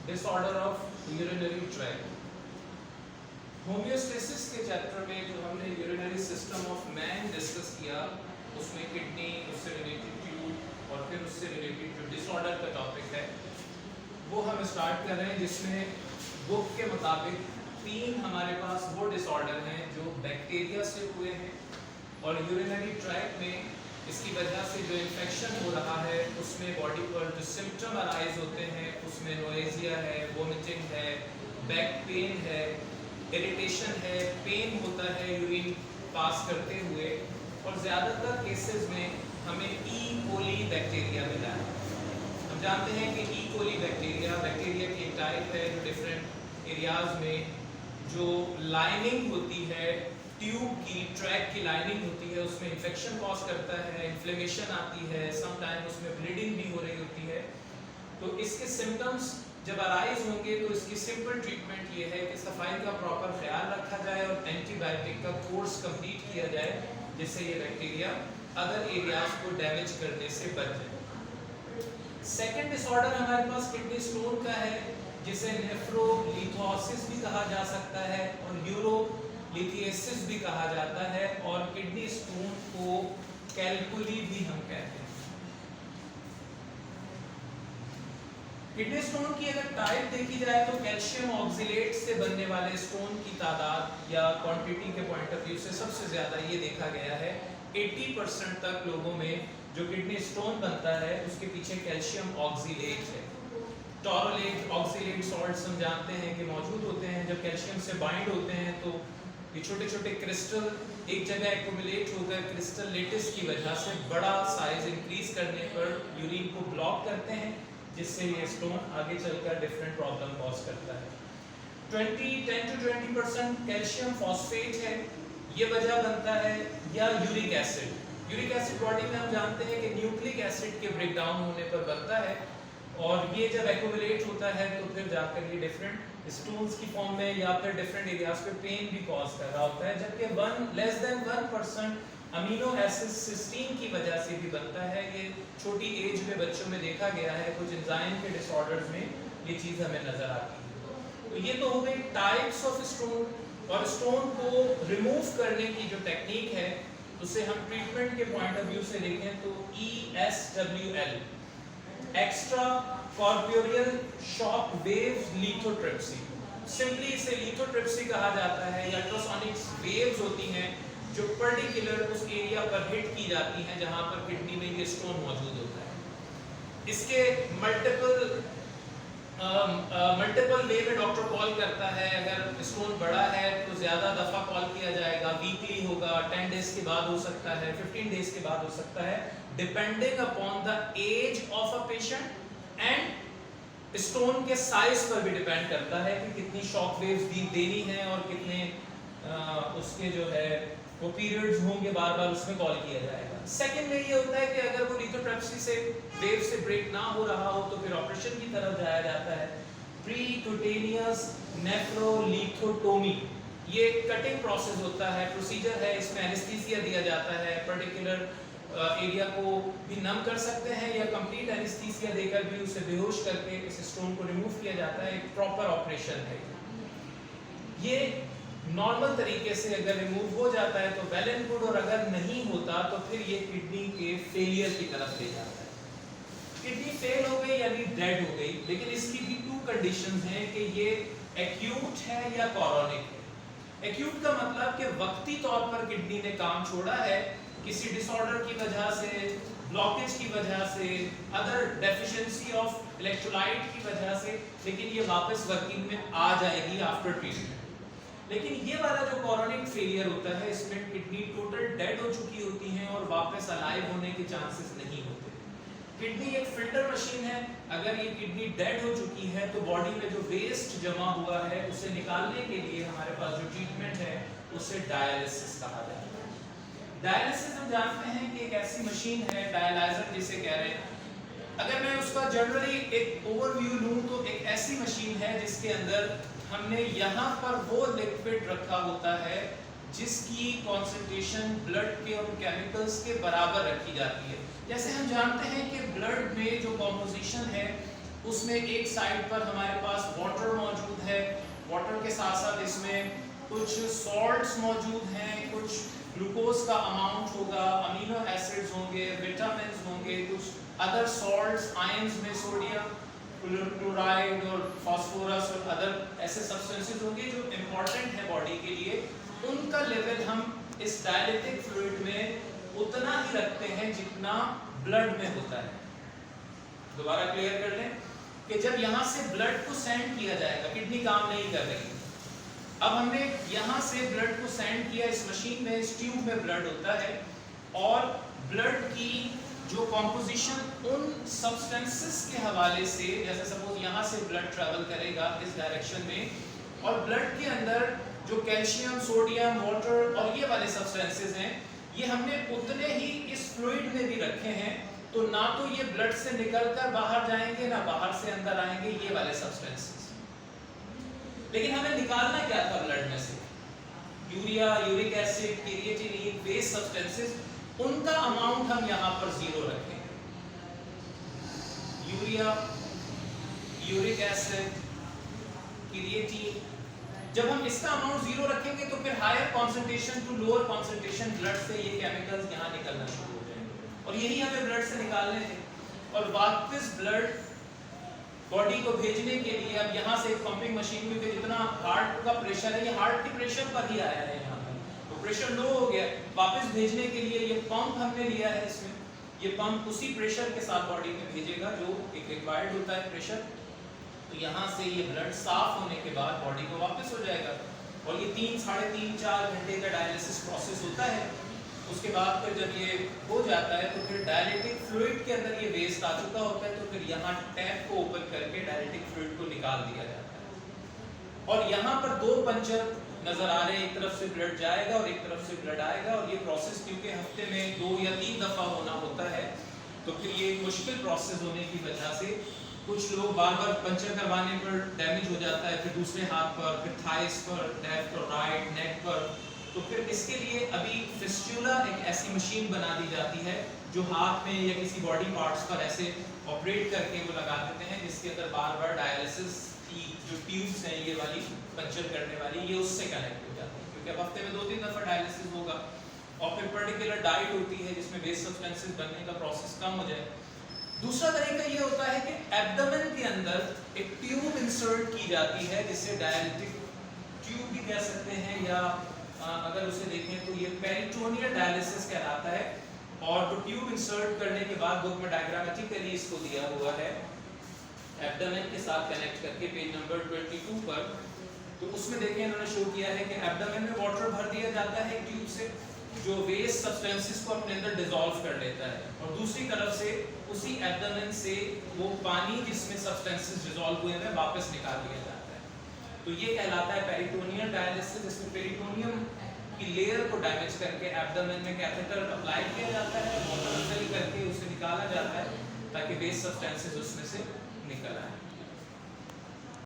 Disorder of urinary tract. Homeostasis के chapter में जो हमने urinary system of man discuss किया, उसमें किडनी, उससे रिलेटेड ट्यूब और फिर उससे रिलेटेड जो डिसऑर्डर का टॉपिक है वो हम स्टार्ट कर रहे हैं, जिसमें बुक के मुताबिक 3 हमारे पास वो डिसऑर्डर हैं जो बैक्टीरिया से हुए हैं, और यूरिनरी ट्रैक्ट में इसकी वजह से जो इन्फेक्शन हो रहा है उसमें बॉडी पर जो सिम्टम अराइज होते हैं उसमें नोएजिया है, वोमिटिंग है, बैक पेन है, इरिटेशन है, पेन होता है यूरिन पास करते हुए, और ज़्यादातर केसेस में हमें ई कोली बैक्टीरिया मिला है। हम जानते हैं कि ई कोली बैक्टीरिया की एक टाइप है जो डिफरेंट एरियाज में जो लाइनिंग होती है, ट्यूब की, ट्रैक की लाइनिंग होती है, उसमें इन्फेक्शन कॉज करता है, इन्फ्लेमेशन आती है, समटाइम उसमें ब्लीडिंग भी हो रही होती है। तो इसके सिम्टम्स जब अराइज होंगे तो इसकी सिंपल ट्रीटमेंट ये है कि सफाई का प्रॉपर ख्याल रखा जाए और एंटीबायोटिक का कोर्स कंप्लीट किया जाए, जिससे ये बैक्टीरिया अदर एरियाज को डैमेज करने से बच जाए। सेकेंड डिसऑर्डर हमारे पास किडनी स्टोन का है, जिसे नेफ्रोलिथोसिस भी कहा जा सकता है और यूरोलिथियासिस भी कहा जाता है, और किडनी स्टोन को कैलकुली भी हम कहते हैं। किडनी स्टोन की अगर टाइप देखी जाए तो कैल्शियम ऑक्सिलेट से बनने वाले स्टोन की तादाद या क्वांटिटी के पॉइंट ऑफ व्यू से सबसे ज्यादा ये देखा गया है 80% तक लोगों में जो किडनी स्टोन बनता है उसके पीछे कैल्शियम ऑक्सिलेट है। टोरोलेट, ऑक्सिलेट सॉल्ट्स हम जानते हैं कि मौजूद होते हैं। जब कैल्शियम से बाइंड होते हैं तो ये छोटे छोटे क्रिस्टल एक जगह एक्युमुलेट होकर क्रिस्टल लेटिस की वजह से बड़ा साइज इंक्रीज करने पर यूरिन को ब्लॉक करते हैं, जिससे ये स्टोन आगे चलकर डिफरेंट प्रॉब्लम कॉज करता है। 10 to 20% कैल्शियम फॉस्फेट है, ये वजह बनता है, या uric acid. Uric acid body में हम जानते हैं कि न्यूक्लिक एसिड के ब्रेकडाउन होने पर बनता है, और ये जब एक्युमुलेट होता है तो फिर जाकर ये डिफरेंट स्टोन्स की फॉर्म में या फिर डिफरेंट एरियाज पे पेन भी कॉज कर रहा होता है। जबकि less than 1% amino acid cysteine की वजह से भी बनता है। ये छोटी एज में बच्चों में देखा गया है, कुछ एंजाइम के डिसऑर्डर्स में ये चीज़ हमें नजर आती है। तो ये तो हो गई टाइप्स ऑफ स्टोन, और स्टोन को रिमूव करने की जो टेक्निक है उसे हम ट्रीटमेंट के पॉइंट ऑफ व्यू से देखें तो ESWL, extra corporeal shock wave lithotripsy, simply इसे लिथोट्रिप्सी कहा जाता है। अल्ट्रासोनिक वेव्स होती हैं जो पर्टिकुलर उस एरिया पर हिट की जाती हैं जहां पर किडनी में ये स्टोन मौजूद होता है। इसके मल्टीपल वे में डॉक्टर कॉल करता है। अगर स्टोन बड़ा है तो ज़्यादा दफ़ा कॉल किया जाएगा, वीकली होगा, 10 डेज के बाद हो सकता है, 15 डेज के बाद हो सकता है, depending upon the age of a patient and stone के साइज पर भी डिपेंड करता है कि कितनी शॉक वेव्स देनी है और कितने उसके जो है वो पीरियड्स होंगे, बार बार उसमें कॉल किया जाएगा। सेकंड में ये होता है कि अगर वो लिथोट्रिप्सी से वेव से ब्रेक ना हो रहा हो तो फिर ऑपरेशन की तरफ जाया जाता है। प्रीक्यूटेनियस नेफ्रोलिथोटोमी, ये कटिंग प्रोसेस होता है, प्रोसीजर है, इसमें एनेस्थीसिया दिया जाता है। पर्टिकुलर एरिया को भी नम कर सकते हैं या कंप्लीट एनेस्थीसिया देकर भी उसे बेहोश करके इस स्टोन को रिमूव किया जाता है। एक प्रॉपर ऑपरेशन है। ये नॉर्मल तरीके से अगर रिमूव हो जाता है तो वेल एंड गुड, और अगर नहीं होता तो फिर ये किडनी के फेलियर की तरफ ले जाता है। किडनी फेल हो गई यानी डेड हो गई, लेकिन इसकी भी 2 कंडीशंस हैं कि ये एक्यूट है या कॉरोनिक है। एक्यूट का मतलब कि वक्ती तौर पर किडनी ने काम छोड़ा है किसी डिसऑर्डर की वजह से, ब्लॉकेज की वजह से, अदर डेफिशिएंसी ऑफ इलेक्ट्रोलाइट की वजह से, लेकिन ये वापस वर्किंग में आ जाएगी आफ्टर ट्रीटमेंट। लेकिन ये वाला जो कॉरोनिक फेलियर होता है, इसमें किडनी टोटल डेड हो चुकी होती हैं और वापस अलाइव होने के चांसेस नहीं होते। किडनी एक फिल्टर मशीन है। अगर ये किडनी डेड हो चुकी है तो बॉडी में जो वेस्ट जमा हुआ है उसे निकालने के लिए हमारे पास जो ट्रीटमेंट है उसे डायलिसिस कहा जाता है। डायलिसिस हम जानते हैं कि एक ऐसी मशीन है, डायलाइजर जिसे कह रहे हैं। अगर मैं उसका जनरली एक ओवरव्यू लूं तो एक ऐसी मशीन है जिसके अंदर हमने यहाँ पर वो लिक्विड रखा होता है जिसकी कॉन्सेंट्रेशन ब्लड के और केमिकल्स के बराबर रखी जाती है। जैसे हम जानते हैं कि ब्लड में जो कॉम्पोजिशन है उसमें एक साइड पर हमारे पास वाटर मौजूद है, वाटर के साथ साथ इसमें कुछ सॉल्ट्स मौजूद हैं, कुछ ग्लूकोज का अमाउंट होगा, अमीनो एसिड्स होंगे, विटामिन्स होंगे, कुछ अदर सॉल्ट्स, आयंस में सोडियम क्लोराइड और फास्फोरस और अदर ऐसे सब्सटेंसेस होंगे जो इम्पोर्टेंट है बॉडी के लिए। उनका लेवल हम इस डायलिटिक फ्लूइड में उतना ही रखते हैं जितना ब्लड में होता है। दोबारा क्लियर कर लें कि जब यहाँ से ब्लड को सेंड किया जाएगा, किडनी काम नहीं कर रही, अब हमने यहाँ से ब्लड को सेंड किया इस मशीन में, इस ट्यूब में ब्लड होता है और ब्लड की जो कॉम्पोजिशन उन सब्सटेंसेस के हवाले से, जैसे सपोज यहाँ से ब्लड ट्रैवल करेगा इस डायरेक्शन में और ब्लड के अंदर जो कैल्शियम, सोडियम, वाटर और ये वाले सब्सटेंसेस हैं, ये हमने उतने ही इस फ्लूइड में भी रखे हैं। तो ना तो ये ब्लड से निकलकर बाहर जाएंगे ना बाहर से अंदर आएंगे ये वाले सब्सटेंसेस। लेकिन हमें निकालना क्या था ब्लड में से? यूरिया, यूरिक एसिड, क्रिएटिनिन, ये वेस्ट सब्सटेंसेस, उनका अमाउंट हम यहाँ पर 0 रखेंगे। यूरिया, यूरिक एसिड, क्रिएटिनिन, जब हम इसका अमाउंट 0 रखेंगे तो फिर higher concentration to lower concentration blood से ये केमिकल्स यहाँ निकलना शुरू हो जाएंगे और यही हमें ब्लड से निकालने थे। और वापस ब्लड बॉडी को भेजने के लिए अब यहाँ से एक पंपिंग मशीन में जितना हार्ट का प्रेशर है, ये हार्ट के प्रेशर पर ही आया है, यहाँ पर तो प्रेशर लो हो गया, वापस भेजने के लिए ये पंप हमने लिया है, इसमें ये पंप उसी प्रेशर के साथ बॉडी में भेजेगा जो एक रिक्वायर्ड होता है प्रेशर। तो यहाँ से ये ब्लड साफ होने के बाद बॉडी को वापस हो जाएगा और ये 3, साढ़े 3, 4 घंटे का डायलिसिस प्रोसेस होता है। उसके बाद फिर जब ये हो जाता है तो फिर डायलिटिक फ्लूइड के अंदर ये वेस्ट आ चुका होता है, तो फिर यहाँ टैप को ओपन करके डायलिटिक फ्लूइड को निकाल दिया जाता है। और यहाँ पर 2 पंचर नजर आ रहे हैं, एक तरफ से ब्लड जाएगा और एक तरफ से ब्लड आएगा और ये प्रोसेस क्योंकि हफ्ते में 2 या 3 दफा होना होता है तो फिर ये मुश्किल प्रोसेस होने की वजह से कुछ लोग बार-बार पंचर करवाने पर डैमेज हो जाता है, फिर दूसरे हाथ पर, फिर थाइस पर, लेफ्ट और राइट, नेक पर। तो फिर इसके लिए अभी फिस्टुला एक ऐसी मशीन बना दी जाती है जो हाथ में या किसी बॉडी पार्ट्स पर ऐसे ऑपरेट करके वो लगा देते हैं, जिसके अंदर बार-बार डायलिसिस की जो ट्यूब्स हैं ये वाली पंचर करने वाली, ये उससे कनेक्ट हो जाती है क्योंकि अब हफ्ते में 2-3 दफा डायलिसिस होगा और फिर पर्टिकुलर डाइट होती है जिसमें वेस्ट सब्सटेंसेस बनने का प्रोसेस कम हो जाए। दूसरा तरीका ये होता है कि एब्डोमेन के अंदर एक ट्यूब इंसर्ट की जाती है जिसे डायलिटिक ट्यूब भी कह सकते हैं या अगर उसे देखें तो ये पेरिटोनियल डायलिसिस कहलाता है। और तो ट्यूब इंसर्ट करने के बाद बुक में डायग्रामेटिकली इसको दिया हुआ है एब्डोमेन के साथ कनेक्ट करके पेज नंबर 22 पर। तो उसमें देखें इन्होंने शो किया है कि एब्डोमेन में वाटर भर दिया जाता है ट्यूब से जो वेस्ट सब्सटेंसेस को अपने अंदर डिसॉल्व कर लेता है और दूसरी तरफ से उसी एब्डोमेन से वो पानी जिसमें सब्सटेंसेस डिसॉल्व हुए हैं वापस निकाल दिया जाता है। तो ये कहलाता है पेरिटोनियल डायलिसिस, जिसमें पेरिटोनियम की लेयर को डैमेज करके एब्डोमेन में कैथेटर अप्लाई किया जाता है, वाटर फिल करके उसे निकाला जाता है ताकि वेस्ट सब्सटेंसेस उसमें से निकल आए।